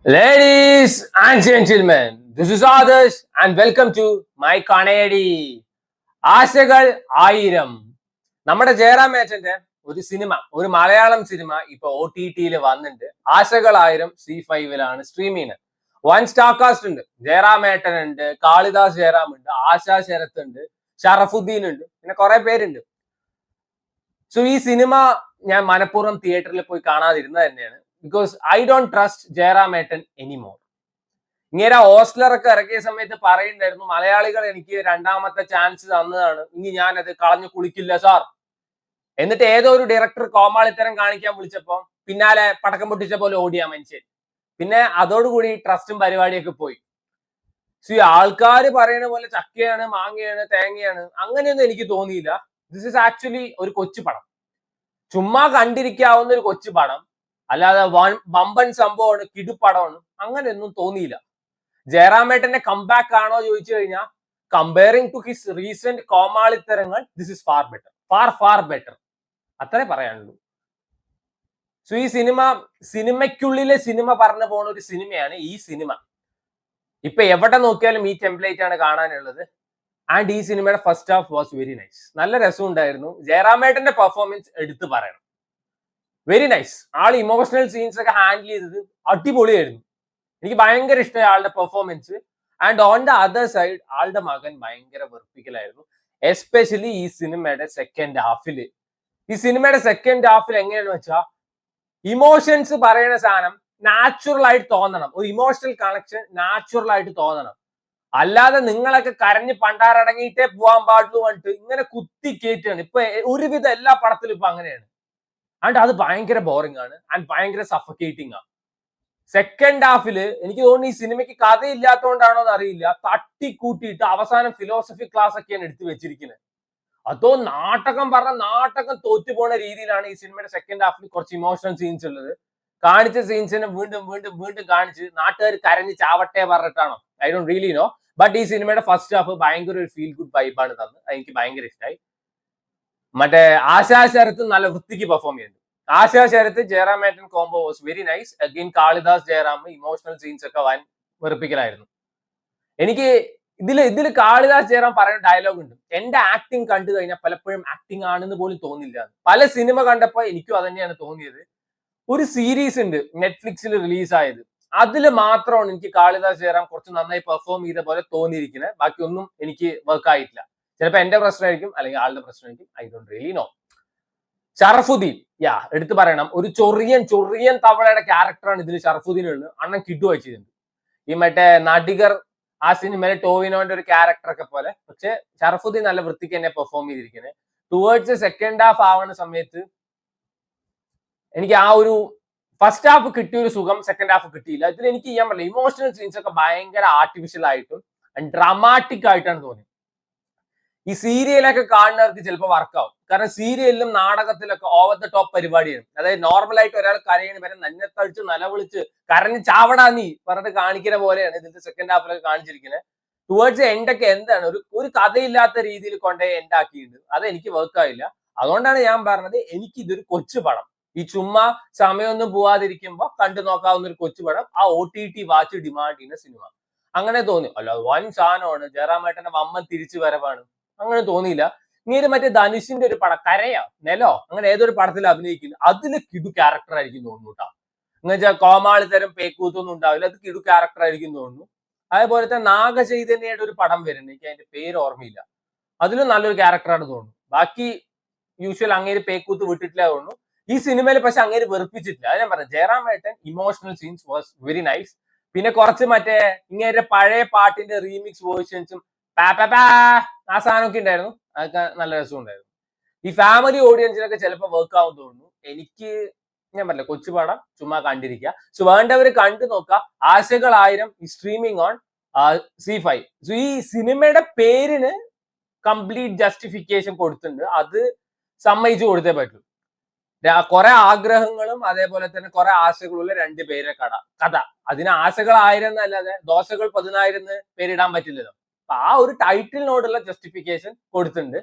Ladies and gentlemen, this is Adarsh and welcome to my Kanedi. ആശകൾ ആയിരം. നമ്മുടെ ജയറാം മേച്ചന്റെ ഒരു സിനിമ, ഒരു മലയാളം സിനിമ ഇപ്പൊ OTT വന്നിട്ടുണ്ട്. ആശകൾ ആയിരം C5 സ്ട്രീം ചെയ്യുന്നത്. വൺ സ്റ്റാർ കാസ്റ്റ് ഉണ്ട്. ജയറാം ഏട്ടൻ ഉണ്ട്, കാളിദാസ് ജയറാം ഉണ്ട്, ആശാ ശരത്ത് ഉണ്ട്, ഷറഫുദ്ദീൻ ഉണ്ട്, പിന്നെ കുറെ പേരുണ്ട്. സോ ഈ സിനിമ ഞാൻ മനഃപൂർവ്വം തിയേറ്ററിൽ പോയി കാണാതിരുന്നത് തന്നെയാണ്. Because I don't trust Jayaram ഏട്ടൻ എനിമോർ. ഇങ്ങനെ ഓസ്ലറൊക്കെ ഇറക്കിയ സമയത്ത് പറയുന്നുണ്ടായിരുന്നു, മലയാളികൾ എനിക്ക് രണ്ടാമത്തെ ചാൻസ് തന്നതാണ്, ഇനി ഞാനത് കളഞ്ഞു കുളിക്കില്ല സാർ. എന്നിട്ട് ഏതോ ഒരു ഡയറക്ടർ കോമാളിത്തരം കാണിക്കാൻ വിളിച്ചപ്പോ പിന്നാലെ പടക്കം പൊട്ടിച്ച പോലെ ഓടിയാ മനുഷ്യൻ. പിന്നെ അതോടുകൂടി ട്രസ്റ്റും പരിപാടിയൊക്കെ പോയി. സോ ഈ ആൾക്കാർ പറയുന്ന പോലെ ചക്കയാണ്, മാങ്ങയാണ്, തേങ്ങയാണ് അങ്ങനെയൊന്നും എനിക്ക് തോന്നിയില്ല. ദിസ് ഇസ് ആക്ച്വലി ഒരു കൊച്ചു പടം, ചുമ്മാ കണ്ടിരിക്കാവുന്ന ഒരു കൊച്ചു പടം, അല്ലാതെ വമ്പൻ സംഭവമാണ്, കിടുപ്പടമാണ്, അങ്ങനെയൊന്നും തോന്നിയില്ല. ജയറാമേട്ടന്റെ കംബാക്ക് ആണോ ചോദിച്ചു കഴിഞ്ഞാൽ, കമ്പയറിംഗ് ടു ഹിസ് റീസെന്റ് കോമാളിത്തരങ്ങൾ, this is far better, far better, അത്രേ പറയാനുള്ളൂ. സോ ഈ സിനിമയ്ക്കുള്ളിലെ സിനിമ പറഞ്ഞു പോകുന്ന ഒരു സിനിമയാണ് ഈ സിനിമ. ഇപ്പൊ എവിടെ നോക്കിയാലും ഈ ടെംപ്ലേറ്റ് ആണ് കാണാനുള്ളത്. ആൻഡ് ഈ സിനിമയുടെ first half was very nice. നല്ല രസമുണ്ടായിരുന്നു. ജയറാമേട്ടന്റെ പെർഫോമൻസ് എടുത്തു പറയണം, വെരി നൈസ്. ആൾ ഇമോഷണൽ സീൻസ് ഒക്കെ ഹാൻഡിൽ ചെയ്തത് അടിപൊളിയായിരുന്നു. എനിക്ക് ഭയങ്കര ഇഷ്ടമായി ആളുടെ performance. And on the other side ആളുടെ മകൻ ഭയങ്കര വെറുപ്പിക്കലായിരുന്നു. എസ്പെഷ്യലി ഈ സിനിമയുടെ സെക്കൻഡ് ഹാഫിൽ. എങ്ങനെയാണെന്ന് വെച്ചാൽ, ഇമോഷൻസ് പറയുന്ന സാധനം നാച്ചുറൽ ആയിട്ട് തോന്നണം, ഒരു ഇമോഷണൽ കണക്ഷൻ നാച്ചുറൽ ആയിട്ട് തോന്നണം. അല്ലാതെ നിങ്ങളൊക്കെ കരഞ്ഞ് പണ്ടാരടങ്ങിയിട്ടേ പോകാൻ പാടുള്ളൂ പറഞ്ഞിട്ട് ഇങ്ങനെ കുത്തി കയറ്റാണ്. ഇപ്പൊ ഒരുവിധം എല്ലാ പടത്തിലും ഇപ്പൊ അങ്ങനെയാണ്. ആൻഡ് അത് ഭയങ്കര ബോറിംഗ് ആണ് ആൻഡ് ഭയങ്കര സഫക്കേറ്റിംഗ് ആണ്. സെക്കൻഡ് ഹാഫില് എനിക്ക് തോന്നുന്നു ഈ സിനിമയ്ക്ക് കഥയില്ലാത്തതുകൊണ്ടാണോ എന്ന് അറിയില്ല, തട്ടിക്കൂട്ടിയിട്ട് അവസാനം ഫിലോസഫി ക്ലാസ് ഒക്കെയാണ് എടുത്തു വെച്ചിരിക്കുന്നത്. അതോ നാടകം തോറ്റു പോണ രീതിയിലാണ് ഈ സിനിമയുടെ സെക്കൻഡ് ഹാഫിൽ കുറച്ച് ഇമോഷണൽ സീൻസ് ഉള്ളത്. കാണിച്ച സീൻസിനെ വീണ്ടും വീണ്ടും വീണ്ടും കാണിച്ച് നാട്ടുകാർ കരഞ്ഞ് ചാവട്ടെ പറഞ്ഞിട്ടാണോ I don't really know. But ഈ സിനിമയുടെ ഫസ്റ്റ് ഹാഫ് ഭയങ്കര ഒരു ഫീൽ ഗുഡ് വൈബാണ് തന്നത്. എനിക്ക് ഭയങ്കര ഇഷ്ടമായി. മറ്റേ ആശാ ശരത്ത് നല്ല വൃത്തിക്ക് പെർഫോം ചെയ്യുന്നു. ആശാ ശരത്ത് ജയറാമേട്ടൻ combo was very nice. Again Kalidas Jayaram emotional scenes ഒക്കെ വൻ വെറുപ്പിക്കലായിരുന്നു. എനിക്ക് ഇതില് കാളിദാസ് ജയറാം പറയുന്ന ഡയലോഗ് ഉണ്ട്, എന്റെ ആക്ടിങ് കണ്ടു കഴിഞ്ഞാൽ പലപ്പോഴും ആക്ടിങ് ആണെന്ന് പോലും തോന്നില്ല. പല സിനിമ കണ്ടപ്പോൾ എനിക്കും അത് തന്നെയാണ് തോന്നിയത്. ഒരു സീരീസ് ഉണ്ട് നെറ്റ്ഫ്ലിക്സിൽ റിലീസായത്, അതിൽ മാത്രമാണ് എനിക്ക് കാളിദാസ് ജയറാം കുറച്ച് നന്നായി പെർഫോം ചെയ്ത പോലെ തോന്നിയിരിക്കുന്നത്. ബാക്കിയൊന്നും എനിക്ക് വർക്ക് ആയിട്ടില്ല. ചിലപ്പോൾ എന്റെ പ്രശ്നമായിരിക്കും, അല്ലെങ്കിൽ ആളുടെ പ്രശ്നമായിരിക്കും, I don't really know. Sharafudheen എടുത്തു പറയണം, ഒരു ചൊറിയൻ തവളയുടെ ക്യാരക്ടറാണ് ഇതിൽ ഷറഫുദ്ദീൻ ഉള്ളത്. അണ്ണൻ കിട്ടുവായി ചെയ്തിട്ടുണ്ട്. ഈ മറ്റേ നടികർ ആ സിനിമയിലെ ടോവിനോന്റെ ഒരു ക്യാരക്ടർ ഒക്കെ പോലെ. പക്ഷെ ഷറഫുദ്ദീൻ നല്ല വൃത്തിക്ക് തന്നെ പെർഫോം ചെയ്തിരിക്കുന്നത്. ടുവേർഡ്സ് സെക്കൻഡ് ഹാഫ് ആവുന്ന സമയത്ത് എനിക്ക് ആ ഒരു ഫസ്റ്റ് ഹാഫ് കിട്ടിയ ഒരു സുഖം സെക്കൻഡ് ഹാഫ് കിട്ടിയില്ല. ഇതിൽ എനിക്ക് ചെയ്യാൻ പറ്റില്ല. ഇമോഷണൽ സീൻസ് ഒക്കെ ഭയങ്കര ആർട്ടിഫിഷ്യൽ ആയിട്ടും ഡ്രാമാറ്റിക് ആയിട്ടാണ് തോന്നിയത്. ഈ സീരിയലൊക്കെ കാണുന്നവർക്ക് ചിലപ്പോൾ വർക്കാവും. കാരണം സീരിയലിലും നാടകത്തിലൊക്കെ ഓവർ ദ ടോപ്പ് പരിപാടിയാണ്. അതായത് നോർമൽ ആയിട്ട് ഒരാൾ കരയണ വരെ നന്നത്തഴിച്ച് നിലവിളിച്ച് കരഞ്ഞ് ചാവടാ നീ പറഞ്ഞിട്ട് കാണിക്കുന്ന പോലെയാണ് ഇതിന്റെ സെക്കൻഡ് ഹാഫിലൊക്കെ കാണിച്ചിരിക്കുന്നത്. ടുവേർഡ്സ് എൻഡൊക്കെ എന്താണ് ഒരു കഥയില്ലാത്ത രീതിയിൽ കൊണ്ടേ എൻഡാക്കിയിട്ടുണ്ട്. അത് എനിക്ക് വർക്കായില്ല. അതുകൊണ്ടാണ് ഞാൻ പറഞ്ഞത്, എനിക്ക് ഇതൊരു കൊച്ചു പടം, ഈ ചുമ്മാ സമയമൊന്നും പോവാതിരിക്കുമ്പോൾ കണ്ടു നോക്കാവുന്ന ഒരു കൊച്ചു പടം, ആ OTT വാച്ച് ഡിമാൻഡ് ചെയ്യുന്ന സിനിമ, അങ്ങനെ തോന്നി. അല്ല വൻ സാധനമാണ്, ജയറാമേട്ടന്റെ വമ്മൻ തിരിച്ചു വരവാണ്, അങ്ങനെ തോന്നിയില്ല. ഇങ്ങനെ മറ്റേ ധനുഷിന്റെ ഒരു പടം കരയോ നെലോ അങ്ങനെ ഏതൊരു പടത്തിൽ അഭിനയിക്കുന്നു, അതില് കിടു ക്യാരക്ടർ ആയിരിക്കും തോന്നുന്നു കേട്ടോ. എന്ന് വെച്ചാൽ കോമാളിത്തരം പേക്കൂത്തൊന്നും ഉണ്ടാവില്ല, അത് കിടു ക്യാരക്ടർ ആയിരിക്കും തോന്നുന്നു. അതേപോലത്തെ നാഗചൈതന്യയുടെ ഒരു പടം വരുന്നുണ്ട്, എനിക്ക് അതിന്റെ പേര് ഓർമ്മയില്ല, അതിലും നല്ലൊരു ക്യാരക്ടറാണ് തോന്നുന്നു. ബാക്കി യൂഷ്വൽ അങ്ങേര് പേക്കൂത്ത് വിട്ടിട്ടില്ല തോന്നുന്നു. ഈ സിനിമയിൽ പക്ഷെ അങ്ങേര് വെറുപ്പിച്ചിട്ടില്ല. അത് ഞാൻ പറഞ്ഞു, ജയറാമേട്ടൻ emotional scenes was very nice. പിന്നെ കുറച്ച് മറ്റേ ഇങ്ങേരുടെ പഴയ പാട്ടിന്റെ റീമിക്സ് വേർഷൻസും ആ സാധനമൊക്കെ ഉണ്ടായിരുന്നു. അതൊക്കെ നല്ല രസമുണ്ടായിരുന്നു. ഈ ഫാമിലി ഓഡിയൻസിനൊക്കെ ചിലപ്പോൾ വർക്ക് ആവും തോന്നുന്നു. എനിക്ക് ഞാൻ പറഞ്ഞില്ല, കൊച്ചുപാടം ചുമ്മാ കണ്ടിരിക്കുക. സോ വേണ്ടവര് കണ്ടു നോക്കുക. ആശകൾ ആയിരം സ്ട്രീമിംഗ് ഓൺ C5. സോ ഈ സിനിമയുടെ പേരിന് കംപ്ലീറ്റ് ജസ്റ്റിഫിക്കേഷൻ കൊടുത്തിട്ടുണ്ട്, അത് സമ്മതിച്ചു കൊടുത്തേ പറ്റൂ. കുറെ ആഗ്രഹങ്ങളും അതേപോലെ തന്നെ കുറെ ആശകളുള്ള രണ്ട് പേരെ കഥ. അതിന് ആശകൾ 1000 എന്നല്ലാതെ ദോശകൾ 10,000 എന്ന് പേരിടാൻ പറ്റില്ലല്ലോ. അപ്പൊ ആ ഒരു ടൈറ്റിലിനോടുള്ള ജസ്റ്റിഫിക്കേഷൻ കൊടുത്തിട്ടുണ്ട്.